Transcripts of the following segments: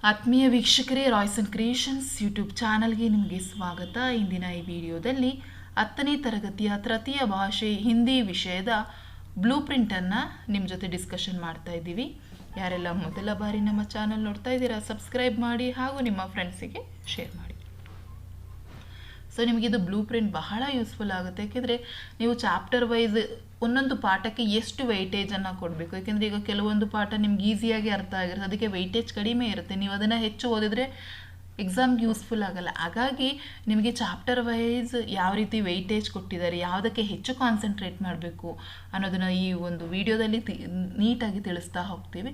ಆತ್ಮೀಯ ವೀಕ್ಷಕರೇ, Royce and creations YouTube ಚಾನಲ್ಗೆ ನಿಮಗೆ ಸ್ವಾಗತ. ಇಂದಿನ ಈ ವಿಡಿಯೋದಲ್ಲಿ 10ನೇ ತರಗತಿಯ ತೃತೀಯ ಭಾಷೆ ಹಿಂದಿ ವಿಷಯದ ಬ್ಲೂ ಪ್ರಿಂಟನ್ನು ನಿಮ್ಮ ಜೊತೆ ಡಿಸ್ಕಷನ್ ಮಾಡ್ತಾ ಇದ್ದೀವಿ. ಯಾರೆಲ್ಲ ಮೊದಲ ಬಾರಿ ನಮ್ಮ ಚಾನಲ್ ನೋಡ್ತಾ ಇದ್ದೀರಾ, ಸಬ್ಸ್ಕ್ರೈಬ್ ಮಾಡಿ ಹಾಗೂ ನಿಮ್ಮ ಫ್ರೆಂಡ್ಸಿಗೆ ಶೇರ್ ಮಾಡಿ. ಸೊ ನಿಮಗಿದು ಬ್ಲೂ ಪ್ರಿಂಟ್ ಬಹಳ ಯೂಸ್ಫುಲ್ ಆಗುತ್ತೆ. ಯಾಕೆಂದರೆ ನೀವು ಚಾಪ್ಟರ್ ವೈಸ್ ಒಂದೊಂದು ಪಾಠಕ್ಕೆ ಎಷ್ಟು ವೆಯ್ಟೇಜನ್ನು ಕೊಡಬೇಕು. ಯಾಕೆಂದರೆ ಈಗ ಕೆಲವೊಂದು ಪಾಠ ನಿಮ್ಗೆ ಈಸಿಯಾಗಿ ಅರ್ಥ ಆಗಿರುತ್ತೆ, ಅದಕ್ಕೆ ವೆಯ್ಟೇಜ್ ಕಡಿಮೆ ಇರುತ್ತೆ. ನೀವು ಅದನ್ನು ಹೆಚ್ಚು ಓದಿದರೆ ಎಕ್ಸಾಮ್ಗೆ ಯೂಸ್ಫುಲ್ ಆಗಲ್ಲ. ಹಾಗಾಗಿ ನಿಮಗೆ ಚಾಪ್ಟರ್ ವೈಸ್ ಯಾವ ರೀತಿ ವೆಯ್ಟೇಜ್ ಕೊಟ್ಟಿದ್ದಾರೆ, ಯಾವುದಕ್ಕೆ ಹೆಚ್ಚು ಕಾನ್ಸಂಟ್ರೇಟ್ ಮಾಡಬೇಕು ಅನ್ನೋದನ್ನು ಈ ಒಂದು ವಿಡಿಯೋದಲ್ಲಿ ನೀಟಾಗಿ ತಿಳಿಸ್ತಾ ಹೋಗ್ತೀವಿ.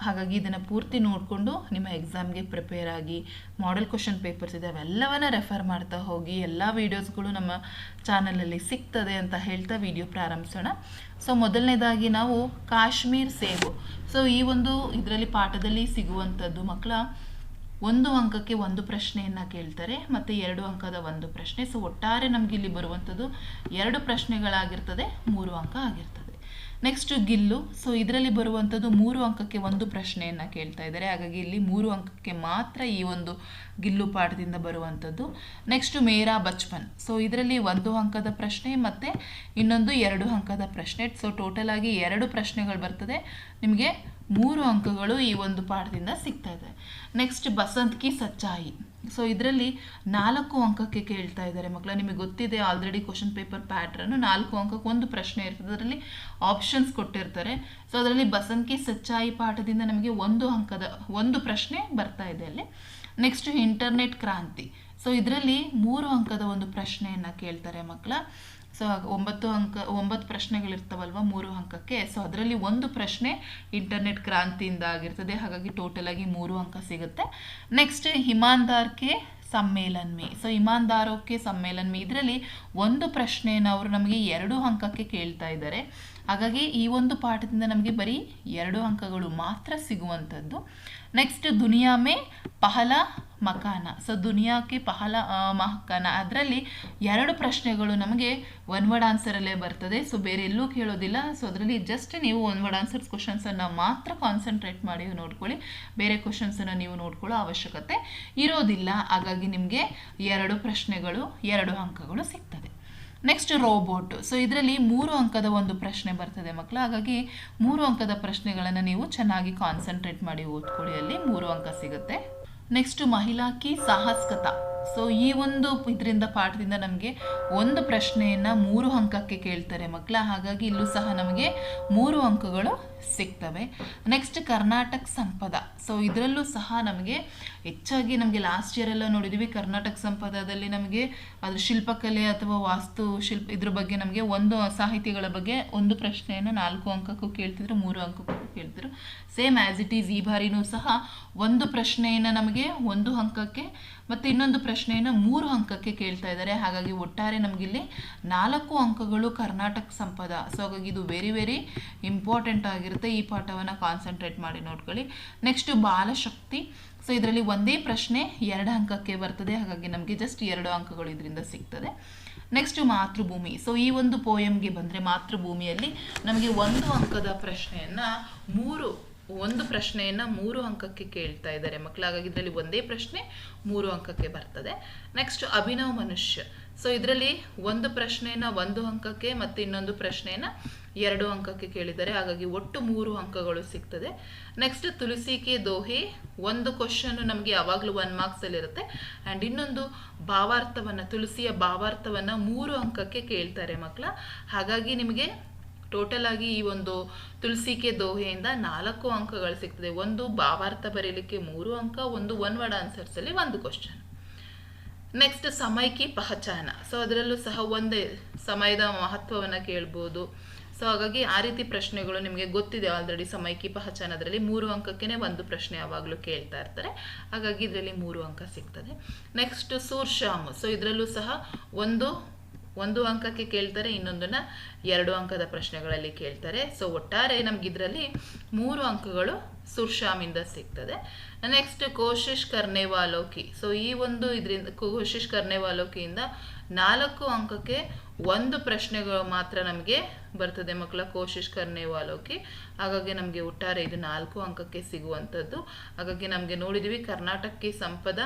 ಹಾಗಾಗಿ ಇದನ್ನು ಪೂರ್ತಿ ನೋಡಿಕೊಂಡು ನಿಮ್ಮ ಎಕ್ಸಾಮ್ಗೆ ಪ್ರಿಪೇರ್ ಆಗಿ, ಮಾಡೆಲ್ ಕ್ವಶನ್ ಪೇಪರ್ಸ್ ಇದೆ ಅವೆಲ್ಲವನ್ನ ರೆಫರ್ ಮಾಡ್ತಾ ಹೋಗಿ. ಎಲ್ಲ ವೀಡಿಯೋಸ್ಗಳು ನಮ್ಮ ಚಾನಲಲ್ಲಿ ಸಿಗ್ತದೆ ಅಂತ ಹೇಳ್ತಾ ವಿಡಿಯೋ ಪ್ರಾರಂಭಿಸೋಣ. ಸೊ ಮೊದಲನೇದಾಗಿ ನಾವು ಕಾಶ್ಮೀರ್ ಸೇಬು. ಸೊ ಈ ಒಂದು ಇದರಲ್ಲಿ ಪಾಠದಲ್ಲಿ ಸಿಗುವಂಥದ್ದು ಮಕ್ಕಳ 1 ಅಂಕಕ್ಕೆ 1 ಪ್ರಶ್ನೆಯನ್ನು ಕೇಳ್ತಾರೆ ಮತ್ತು 2 ಅಂಕದ 1 ಪ್ರಶ್ನೆ. ಸೊ ಒಟ್ಟಾರೆ ನಮಗಿಲ್ಲಿ ಬರುವಂಥದ್ದು 2 ಪ್ರಶ್ನೆಗಳಾಗಿರ್ತದೆ, 3 ಅಂಕ ಆಗಿರ್ತದೆ. ನೆಕ್ಸ್ಟ್ ಗಿಲ್ಲು. ಸೊ ಇದರಲ್ಲಿ ಬರುವಂಥದ್ದು 3 ಅಂಕಕ್ಕೆ 1 ಪ್ರಶ್ನೆಯನ್ನು ಕೇಳ್ತಾ ಇದ್ದಾರೆ. ಹಾಗಾಗಿ ಇಲ್ಲಿ 3 ಅಂಕಕ್ಕೆ ಮಾತ್ರ ಈ ಒಂದು ಗಿಲ್ಲು ಪಾಠದಿಂದ ಬರುವಂಥದ್ದು. ನೆಕ್ಸ್ಟ್ ಮೇರಾ ಬಚ್ಪನ್. ಸೊ ಇದರಲ್ಲಿ 1 ಅಂಕದ ಪ್ರಶ್ನೆ ಮತ್ತು ಇನ್ನೊಂದು 2 ಅಂಕದ ಪ್ರಶ್ನೆ. ಸೊ ಟೋಟಲ್ ಆಗಿ 2 ಪ್ರಶ್ನೆಗಳು ಬರ್ತದೆ. ನಿಮಗೆ 3 ಅಂಕಗಳು ಈ ಒಂದು ಪಾಠದಿಂದ ಸಿಗ್ತಾ ಇದೆ. ನೆಕ್ಸ್ಟ್ ಬಸಂತ್ ಕಿ ಸಚ್ಚಾಯಿ. ಸೊ ಇದರಲ್ಲಿ 4 ಅಂಕಕ್ಕೆ ಕೇಳ್ತಾ ಇದ್ದಾರೆ ಮಕ್ಕಳ. ನಿಮಗೆ ಗೊತ್ತಿದೆ ಆಲ್ರೆಡಿ ಕ್ವಶನ್ ಪೇಪರ್ ಪ್ಯಾಟ್ರನ್ನು 4 ಅಂಕಕ್ಕೆ 1 ಪ್ರಶ್ನೆ ಇರ್ತದೆ, ಅದರಲ್ಲಿ ಆಪ್ಷನ್ಸ್ ಕೊಟ್ಟಿರ್ತಾರೆ. ಸೊ ಅದರಲ್ಲಿ ಬಸಂತ್ ಕಿ ಸಚ್ಚಾಯಿ ಪಾಠದಿಂದ ನಮಗೆ 1 ಅಂಕದ 1 ಪ್ರಶ್ನೆ ಬರ್ತಾ ಇದೆ ಅಲ್ಲಿ. ನೆಕ್ಸ್ಟ್ ಇಂಟರ್ನೆಟ್ ಕ್ರಾಂತಿ. ಸೊ ಇದರಲ್ಲಿ 3 ಅಂಕದ 1 ಪ್ರಶ್ನೆಯನ್ನು ಕೇಳ್ತಾರೆ ಮಕ್ಕಳ. ಸೊ 9 ಪ್ರಶ್ನೆಗಳಿರ್ತಾವಲ್ವ 3 ಅಂಕಕ್ಕೆ. ಸೊ ಅದರಲ್ಲಿ 1 ಪ್ರಶ್ನೆ ಇಂಟರ್ನೆಟ್ ಕ್ರಾಂತಿಯಿಂದ ಆಗಿರ್ತದೆ. ಹಾಗಾಗಿ ಟೋಟಲ್ ಆಗಿ 3 ಅಂಕ ಸಿಗುತ್ತೆ. ನೆಕ್ಸ್ಟ್ ಇಮಾನ್ದಾರ್ ಕೆ ಸಮ್ಮೇಳನ್ ಮೇ. ಸೊ ಇಮಾನ್ದಾರೋ ಕೆ ಸಮ್ಮೇಳನ್ ಮೇ ಇದರಲ್ಲಿ 1 ಪ್ರಶ್ನೆಯನ್ನು ಅವರು ನಮಗೆ 2 ಅಂಕಕ್ಕೆ ಕೇಳ್ತಾ ಇದ್ದಾರೆ. ಹಾಗಾಗಿ ಈ ಒಂದು ಪಾಠದಿಂದ ನಮಗೆ ಬರೀ 2 ಅಂಕಗಳು ಮಾತ್ರ ಸಿಗುವಂಥದ್ದು. ನೆಕ್ಸ್ಟ್ ದುನಿಯಾ ಮೇ ಪಹಲಾ ಮಕಾನ. ಸೊ ದುನಿಯಾಕ್ಕೆ ಪಹಲಾ ಮಕಾನ ಅದರಲ್ಲಿ 2 ಪ್ರಶ್ನೆಗಳು ನಮಗೆ 1 ವರ್ಡ್ ಆನ್ಸರಲ್ಲೇ ಬರ್ತದೆ. ಸೊ ಬೇರೆ ಎಲ್ಲೂ ಕೇಳೋದಿಲ್ಲ. ಸೊ ಅದರಲ್ಲಿ ಜಸ್ಟ್ ನೀವು 1 ವರ್ಡ್ ಆನ್ಸರ್ಸ್ ಕ್ವಶನ್ಸನ್ನು ಮಾತ್ರ ಕಾನ್ಸಂಟ್ರೇಟ್ ಮಾಡಿ ನೋಡ್ಕೊಳ್ಳಿ. ಬೇರೆ ಕ್ವಶನ್ಸನ್ನು ನೀವು ನೋಡ್ಕೊಳ್ಳೋ ಅವಶ್ಯಕತೆ ಇರೋದಿಲ್ಲ. ಹಾಗಾಗಿ ನಿಮಗೆ 2 ಪ್ರಶ್ನೆಗಳು 2 ಅಂಕಗಳು ಸಿಗ್ತದೆ. Next robot. ಸೊ ಇದರಲ್ಲಿ 3 ಅಂಕದ 1 ಪ್ರಶ್ನೆ ಬರ್ತದೆ ಮಕ್ಕಳು. ಹಾಗಾಗಿ 3 ಅಂಕದ ಪ್ರಶ್ನೆಗಳನ್ನು ನೀವು ಚೆನ್ನಾಗಿ ಕಾನ್ಸಂಟ್ರೇಟ್ ಮಾಡಿ ಓದ್ಕೊಳ್ಳಿ, ಅಲ್ಲಿ 3 ಅಂಕ ಸಿಗುತ್ತೆ. ನೆಕ್ಸ್ಟ್ ಮಹಿಳಾ ಕಿ ಸಾಹಸ್ಕತಾ. ಸೊ ಈ ಒಂದು ಇದರಿಂದ ಪಾಠದಿಂದ ನಮಗೆ 1 ಪ್ರಶ್ನೆಯನ್ನು 3 ಅಂಕಕ್ಕೆ ಕೇಳ್ತಾರೆ ಮಕ್ಕಳ. ಹಾಗಾಗಿ ಇಲ್ಲೂ ಸಹ ನಮಗೆ 3 ಅಂಕಗಳು ಸಿಗ್ತವೆ. ನೆಕ್ಸ್ಟ್ ಕರ್ನಾಟಕ ಸಂಪದ. ಸೊ ಇದರಲ್ಲೂ ಸಹ ನಮಗೆ ಹೆಚ್ಚಾಗಿ ನಮಗೆ ಲಾಸ್ಟ್ ಇಯರ್ ಎಲ್ಲ ನೋಡಿದ್ವಿ. ಕರ್ನಾಟಕ ಸಂಪದದಲ್ಲಿ ನಮಗೆ ಅದ್ರ ಶಿಲ್ಪಕಲೆ ಅಥವಾ ವಾಸ್ತುಶಿಲ್ಪ ಇದ್ರ ಬಗ್ಗೆ ನಮಗೆ 1 ಸಾಹಿತಿಗಳ ಬಗ್ಗೆ 1 ಪ್ರಶ್ನೆಯನ್ನು 4 ಅಂಕಕ್ಕೂ ಕೇಳ್ತಿದ್ರು, 3 ಅಂಕಕ್ಕೂ ಕೇಳ್ತಿದ್ರು. ಸೇಮ್ ಆ್ಯಸ್ ಇಟ್ ಈಸ್ ಈ ಬಾರಿನೂ ಸಹ 1 ಪ್ರಶ್ನೆಯನ್ನು ನಮಗೆ 1 ಅಂಕಕ್ಕೆ ಮತ್ತು ಇನ್ನೊಂದು ಪ್ರಶ್ನೆಯನ್ನು 3 ಅಂಕಕ್ಕೆ ಕೇಳ್ತಾ ಇದ್ದಾರೆ. ಹಾಗಾಗಿ ಒಟ್ಟಾರೆ ನಮಗಿಲ್ಲಿ 4 ಅಂಕಗಳು ಕರ್ನಾಟಕ ಸಂಪದ. ಸೊ ಹಾಗಾಗಿ ಇದು ವೆರಿ ವೆರಿ ಇಂಪಾರ್ಟೆಂಟ್ ಆಗಿರುತ್ತೆ. ಈ ಪಾಠವನ್ನು ಕಾನ್ಸಂಟ್ರೇಟ್ ಮಾಡಿ ನೋಡ್ಕೊಳ್ಳಿ. ನೆಕ್ಸ್ಟ್ ಬಾಲಶಕ್ತಿ. ಸೊ ಇದರಲ್ಲಿ 1 ಪ್ರಶ್ನೆ 2 ಅಂಕಕ್ಕೆ ಬರ್ತದೆ. ಹಾಗಾಗಿ ನಮಗೆ ಜಸ್ಟ್ 2 ಅಂಕಗಳು ಇದರಿಂದ ಸಿಗ್ತದೆ. ನೆಕ್ಸ್ಟ್ ಮಾತೃಭೂಮಿ. ಸೊ ಈ ಒಂದು ಪೋಯಮ್ಗೆ ಬಂದರೆ ಮಾತೃಭೂಮಿಯಲ್ಲಿ ನಮಗೆ 1 ಅಂಕದ ಪ್ರಶ್ನೆಯನ್ನು 3 ಅಂಕಕ್ಕೆ ಕೇಳ್ತಾ ಇದ್ದಾರೆ ಮಕ್ಕಳು. ಹಾಗಾಗಿ ಇದರಲ್ಲಿ 1 ಪ್ರಶ್ನೆ 3 ಅಂಕಕ್ಕೆ ಬರ್ತದೆ. ನೆಕ್ಸ್ಟ್ ಅಭಿನವ್ ಮನುಷ್ಯ. ಸೊ ಇದರಲ್ಲಿ 1 ಪ್ರಶ್ನೆಯನ್ನು 1 ಅಂಕಕ್ಕೆ ಮತ್ತು ಇನ್ನೊಂದು ಪ್ರಶ್ನೆಯನ್ನು 2 ಅಂಕಕ್ಕೆ ಕೇಳಿದ್ದಾರೆ. ಹಾಗಾಗಿ ಒಟ್ಟು 3 ಅಂಕಗಳು ಸಿಗ್ತದೆ. ನೆಕ್ಸ್ಟ್ ತುಳಸಿ ಕೆ ದೋಹೆ. 1 ಕ್ವಶನ್ ನಮಗೆ ಯಾವಾಗಲೂ 1 ಮಾರ್ಕ್ಸಲ್ಲಿ ಇರುತ್ತೆ. ಆ್ಯಂಡ್ ಇನ್ನೊಂದು ಭಾವಾರ್ಥವನ್ನು, ತುಳಸಿಯ ಭಾವಾರ್ಥವನ್ನು 3 ಅಂಕಕ್ಕೆ ಕೇಳ್ತಾರೆ ಮಕ್ಕಳ. ಹಾಗಾಗಿ ನಿಮಗೆ ಟೋಟಲ್ ಆಗಿ ಈ ಒಂದು ತುಳಸಿ ಕೆ ದೋಹೆಯಿಂದ 4 ಅಂಕಗಳು ಸಿಗ್ತದೆ. 1 ಭಾವಾರ್ಥ ಬರೀಲಿಕ್ಕೆ 3 ಅಂಕ, 1 ವರ್ಡ್ ಆನ್ಸರ್ಸಲ್ಲಿ 1 ಕ್ವಶನ್. ನೆಕ್ಸ್ಟ್ ಸಮಯ ಕಿ ಪಹಚಾನ. ಸೊ ಅದರಲ್ಲೂ ಸಹ ಒಂದೇ ಸಮಯದ ಮಹತ್ವವನ್ನು ಕೇಳ್ಬೋದು. ಸೊ ಹಾಗಾಗಿ ಆ ರೀತಿ ಪ್ರಶ್ನೆಗಳು ನಿಮಗೆ ಗೊತ್ತಿದೆ ಆಲ್ರೆಡಿ. ಸಮಯ ಕಿ ಪಹಚಾನ ಅದರಲ್ಲಿ 3 ಅಂಕಕ್ಕೆ 1 ಪ್ರಶ್ನೆ ಯಾವಾಗಲೂ ಕೇಳ್ತಾ ಇರ್ತಾರೆ. ಹಾಗಾಗಿ ಇದರಲ್ಲಿ 3 ಅಂಕ ಸಿಗ್ತದೆ. ನೆಕ್ಸ್ಟ್ ಸೂರ್ಶ್ಯಾಮ್. ಸೊ ಇದರಲ್ಲೂ ಸಹ 1 ಅಂಕಕ್ಕೆ ಕೇಳ್ತಾರೆ, ಇನ್ನೊಂದನ್ನು 2 ಅಂಕದ ಪ್ರಶ್ನೆಗಳಲ್ಲಿ ಕೇಳ್ತಾರೆ. ಸೊ ಒಟ್ಟಾರೆ ನಮಗಿದ್ರಲ್ಲಿ 3 ಅಂಕಗಳು ಸುರ್ಶ್ಯಾಮಿಂದ ಸಿಗ್ತದೆ. ನೆಕ್ಸ್ಟ್ ಕೋಶಿಶ್ ಕರ್ನೆ ವಾಲೋ ಕಿ. ಸೊ ಈ ಒಂದು ಇದರಿಂದ ಕೋಶಿಶ್ ಕರ್ನೆ ವಾಲೋ ಕಿಯಿಂದ 4 ಅಂಕಕ್ಕೆ ಒಂದು ಪ್ರಶ್ನೆಗಳು ಮಾತ್ರ ನಮಗೆ ಬರ್ತದೆ ಮಕ್ಕಳ ಕೋಶಿಶ್ ಕರ್ನೆ ವಾಲೋಕೆ. ಹಾಗಾಗಿ ನಮಗೆ ಒಟ್ಟಾರೆ ಇದು 4 ಅಂಕಕ್ಕೆ ಸಿಗುವಂಥದ್ದು. ಹಾಗಾಗಿ ನಮಗೆ ನೋಡಿದ್ವಿ ಕರ್ನಾಟಕಕ್ಕೆ ಸಂಪದ,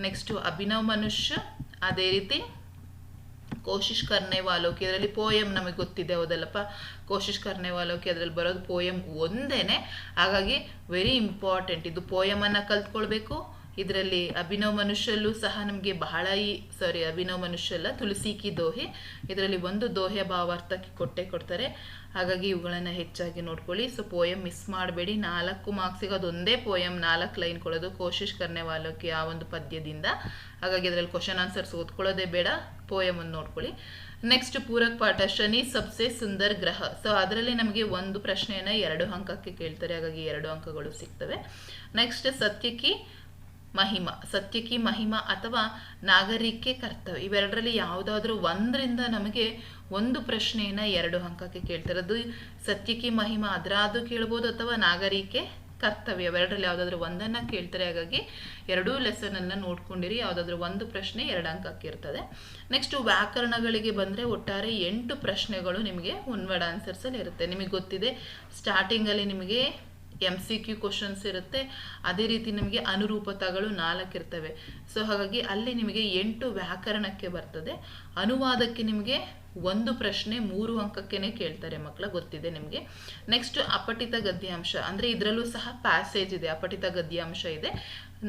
ನೆಕ್ಸ್ಟ್ ಅಭಿನವ್ ಮನುಷ್ಯ, ಅದೇ ರೀತಿ ಕೋಶಿಶ್ ಕರ್ನೆ ವಾಲೋಕೆ. ಇದರಲ್ಲಿ ಪೋಯಮ್ ನಮಗೆ ಗೊತ್ತಿದೆ ಹೌದಲ್ಲಪ್ಪ, ಕೋಶಿಶ್ ಕರ್ನೆ ವಾಲೋಕೆ ಅದರಲ್ಲಿ ಬರೋದು ಪೋಯಮ್ ಒಂದೇನೆ. ಹಾಗಾಗಿ ವೆರಿ ಇಂಪಾರ್ಟೆಂಟ್ ಇದು ಪೋಯಮನ್ನು ಕಲ್ತ್ಕೊಳ್ಬೇಕು. ಇದರಲ್ಲಿ ಅಭಿನವ್ ಮನುಷ್ಯಲ್ಲೂ ಸಹ ನಮಗೆ ಬಹಳ ಅಭಿನವ್ ಮನುಷ್ಯ ಅಲ್ಲ, ತುಳಸಿ ಕಿ ದೋಹೆ, ಇದರಲ್ಲಿ ಒಂದು ದೋಹೆ ಭಾವಾರ್ಥಕ್ಕೆ ಕೊಡ್ತಾರೆ. ಹಾಗಾಗಿ ಇವುಗಳನ್ನು ಹೆಚ್ಚಾಗಿ ನೋಡ್ಕೊಳ್ಳಿ. ಸೊ ಪೋಯಮ್ ಮಿಸ್ ಮಾಡಬೇಡಿ. 4 ಮಾರ್ಕ್ಸಿಗೆ ಅದೊಂದೇ ಪೋಯಮ್ 4 ಲೈನ್ ಕೊಡೋದು ಕೋಶಿಶ್ ಕರ್ನೆ ವಾಲೋಕೆ ಆ ಒಂದು ಪದ್ಯದಿಂದ. ಹಾಗಾಗಿ ಇದರಲ್ಲಿ ಕ್ವಶನ್ ಆನ್ಸರ್ಸ್ ಓದ್ಕೊಳ್ಳೋದೇ ಬೇಡ, ಪೋಯಮ್ ಅನ್ನು ನೋಡ್ಕೊಳ್ಳಿ. ನೆಕ್ಸ್ಟ್ ಪೂರಕ್ ಪಾಠ ಶನಿ ಸಬ್ಸೆ ಸುಂದರ್ ಗ್ರಹ. ಸೊ ಅದರಲ್ಲಿ ನಮಗೆ ಒಂದು ಪ್ರಶ್ನೆಯನ್ನು 2 ಅಂಕಕ್ಕೆ ಕೇಳ್ತಾರೆ, ಹಾಗಾಗಿ 2 ಅಂಕಗಳು ಸಿಗ್ತವೆ. ನೆಕ್ಸ್ಟ್ ಸತ್ಯ ಕಿ ಮಹಿಮಾ ಅಥವಾ ನಾಗರಿಕೆ ಕರ್ತವ್ಯ, ಇವೆರಡರಲ್ಲಿ ಯಾವುದಾದ್ರೂ ಒಂದರಿಂದ ನಮಗೆ ಒಂದು ಪ್ರಶ್ನೆಯನ್ನು 2 ಅಂಕಕ್ಕೆ ಕೇಳ್ತಾರೆ. ಅದು ಸತ್ಯ ಕಿ ಮಹಿಮಾ ಅದರಾದು ಕೇಳ್ಬೋದು, ಅಥವಾ ನಾಗರಿಕೆ ಕರ್ತವ್ಯ ಇವೆರಡರಲ್ಲಿ ಯಾವುದಾದ್ರೂ ಒಂದನ್ನು ಕೇಳ್ತಾರೆ. ಹಾಗಾಗಿ 2 ಲೆಸನನ್ನು ನೋಡ್ಕೊಂಡಿರಿ, ಯಾವುದಾದ್ರೂ ಒಂದು ಪ್ರಶ್ನೆ 2 ಅಂಕಕ್ಕೆ ಇರ್ತದೆ. ನೆಕ್ಸ್ಟ್ ವ್ಯಾಕರಣಗಳಿಗೆ ಬಂದರೆ ಒಟ್ಟಾರೆ 8 ಪ್ರಶ್ನೆಗಳು ನಿಮಗೆ ಒನ್ ವರ್ಡ್ ಆನ್ಸರ್ಸಲ್ಲಿ ಇರುತ್ತೆ. ನಿಮಗೆ ಗೊತ್ತಿದೆ ಸ್ಟಾರ್ಟಿಂಗಲ್ಲಿ ನಿಮಗೆ MCQ ಕ್ವಶನ್ಸ್ ಇರುತ್ತೆ, ಅದೇ ರೀತಿ ನಿಮಗೆ ಅನುರೂಪತಗಳು 4 ಇರ್ತವೆ. ಸೊ ಹಾಗಾಗಿ ಅಲ್ಲಿ ನಿಮಗೆ 8 ವ್ಯಾಕರಣಕ್ಕೆ ಬರ್ತದೆ. ಅನುವಾದಕ್ಕೆ ನಿಮಗೆ ಒಂದು ಪ್ರಶ್ನೆ 3 ಅಂಕಕ್ಕೇನೆ ಕೇಳ್ತಾರೆ ಮಕ್ಕಳ, ಗೊತ್ತಿದೆ ನಿಮಗೆ. ನೆಕ್ಸ್ಟ್ ಅಪಠಿತ ಗದ್ಯಾಂಶ, ಅಂದರೆ ಇದರಲ್ಲೂ ಸಹ ಪ್ಯಾಸೇಜ್ ಇದೆ, ಅಪಠಿತ ಗದ್ಯಾಂಶ ಇದೆ.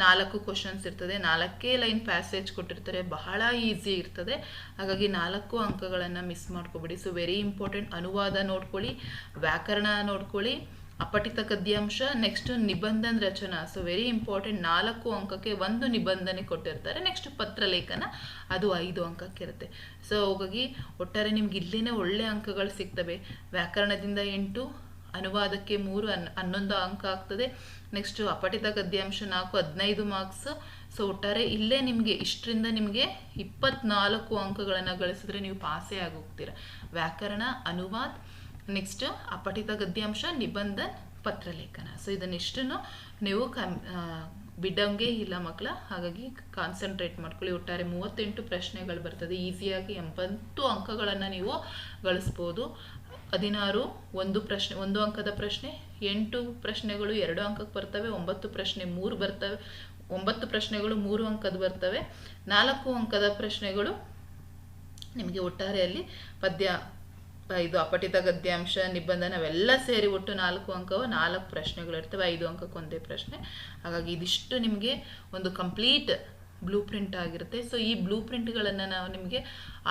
4 ಕ್ವಶನ್ಸ್ ಇರ್ತದೆ, 4 ಲೈನ್ ಪ್ಯಾಸೇಜ್ ಕೊಟ್ಟಿರ್ತಾರೆ, ಬಹಳ ಈಸಿ ಇರ್ತದೆ. ಹಾಗಾಗಿ 4 ಅಂಕಗಳನ್ನು ಮಿಸ್ ಮಾಡ್ಕೊಬೇಡಿ. ಸೊ ವೆರಿ ಇಂಪಾರ್ಟೆಂಟ್, ಅನುವಾದ ನೋಡ್ಕೊಳ್ಳಿ, ವ್ಯಾಕರಣ ನೋಡ್ಕೊಳ್ಳಿ, ಅಪಠಿತ ಗದ್ಯಾಂಶ, ನೆಕ್ಸ್ಟ್ ನಿಬಂಧನ ರಚನಾ. ಸೊ ವೆರಿ ಇಂಪಾರ್ಟೆಂಟ್, 4 ಅಂಕಕ್ಕೆ ಒಂದು ನಿಬಂಧನೆ ಕೊಟ್ಟಿರ್ತಾರೆ. ನೆಕ್ಸ್ಟ್ ಪತ್ರಲೇಖನ, ಅದು 5 ಅಂಕಕ್ಕೆ ಇರುತ್ತೆ. ಸೊ ಹಾಗಾಗಿ ಒಟ್ಟಾರೆ ನಿಮ್ಗೆ ಇಲ್ಲಿನೇ ಒಳ್ಳೆ ಅಂಕಗಳು ಸಿಗ್ತವೆ. ವ್ಯಾಕರಣದಿಂದ 8, ಅನುವಾದಕ್ಕೆ 3 11 ಅಂಕ ಆಗ್ತದೆ. ನೆಕ್ಸ್ಟ್ ಅಪಠಿತ ಗದ್ಯಾಂಶ 4 15 ಮಾರ್ಕ್ಸ್. ಸೊ ಒಟ್ಟಾರೆ ಇಲ್ಲೇ ನಿಮಗೆ ಇಷ್ಟರಿಂದ ನಿಮಗೆ 24 ಅಂಕಗಳನ್ನು ಗಳಿಸಿದ್ರೆ ನೀವು ಪಾಸೇ ಆಗೋಗ್ತೀರ. ವ್ಯಾಕರಣ, ಅನುವಾದ, ನೆಕ್ಸ್ಟ್ ಅಪಠಿತ ಗದ್ಯಾಂಶ, ನಿಬಂಧನ, ಪತ್ರಲೇಖನ. ಸೊ ಇದನ್ನಿಷ್ಟನ್ನು ನೀವು ಬಿಡಂಗೆ ಇಲ್ಲ ಮಕ್ಕಳ, ಹಾಗಾಗಿ ಕಾನ್ಸಂಟ್ರೇಟ್ ಮಾಡ್ಕೊಳ್ಳಿ. ಒಟ್ಟಾರೆ 38 ಪ್ರಶ್ನೆಗಳು ಬರ್ತದೆ, ಈಸಿಯಾಗಿ 80 ಅಂಕಗಳನ್ನು ನೀವು ಗಳಿಸ್ಬೋದು. 16 ಒಂದು ಅಂಕದ ಪ್ರಶ್ನೆ, 8 ಪ್ರಶ್ನೆಗಳು 2 ಅಂಕಕ್ಕೆ ಬರ್ತವೆ, 9 ಪ್ರಶ್ನೆ 3 ಬರ್ತವೆ, 9 ಪ್ರಶ್ನೆಗಳು 3 ಅಂಕದ ಬರ್ತವೆ, 4 ಅಂಕದ ಪ್ರಶ್ನೆಗಳು ನಿಮಗೆ ಒಟ್ಟಾರೆಯಲ್ಲಿ ಪದ್ಯ, ಇದು ಅಪಠಿತ ಗದ್ಯಾಂಶ, ನಿಬಂಧನ ಅವೆಲ್ಲ ಸೇರಿ ಒಟ್ಟು 4 ಅಂಕವು 4 ಪ್ರಶ್ನೆಗಳು ಇರ್ತವೆ, 5 ಅಂಕಕ್ಕೆ ಒಂದೇ ಪ್ರಶ್ನೆ. ಹಾಗಾಗಿ ಇದಿಷ್ಟು ನಿಮಗೆ ಒಂದು ಕಂಪ್ಲೀಟ್ ಬ್ಲೂ ಪ್ರಿಂಟ್ ಆಗಿರುತ್ತೆ. ಸೊ ಈ ಬ್ಲೂ ಪ್ರಿಂಟ್ಗಳನ್ನು ನಾವು ನಿಮಗೆ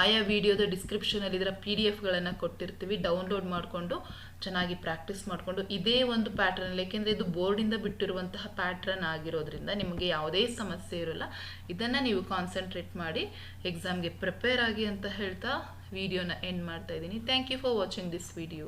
ಆಯಾ ವಿಡಿಯೋದ ಡಿಸ್ಕ್ರಿಪ್ಷನಲ್ಲಿ ಇದರ PDF ಕೊಟ್ಟಿರ್ತೀವಿ. ಡೌನ್ಲೋಡ್ ಮಾಡಿಕೊಂಡು ಚೆನ್ನಾಗಿ ಪ್ರಾಕ್ಟೀಸ್ ಮಾಡಿಕೊಂಡು ಇದೇ ಒಂದು ಪ್ಯಾಟ್ರನ್, ಏಕೆಂದರೆ ಇದು ಬೋರ್ಡಿಂದ ಬಿಟ್ಟಿರುವಂತಹ ಪ್ಯಾಟ್ರನ್ ಆಗಿರೋದ್ರಿಂದ ನಿಮಗೆ ಯಾವುದೇ ಸಮಸ್ಯೆ ಇರೋಲ್ಲ. ಇದನ್ನು ನೀವು ಕಾನ್ಸಂಟ್ರೇಟ್ ಮಾಡಿ ಎಕ್ಸಾಮ್ಗೆ ಪ್ರಿಪೇರ್ ಆಗಿ ಅಂತ ಹೇಳ್ತಾ ವಿಡಿಯೋನ ಎಂಡ್ ಮಾಡ್ತಾ ಇದ್ದೀನಿ. Thank you for watching this video.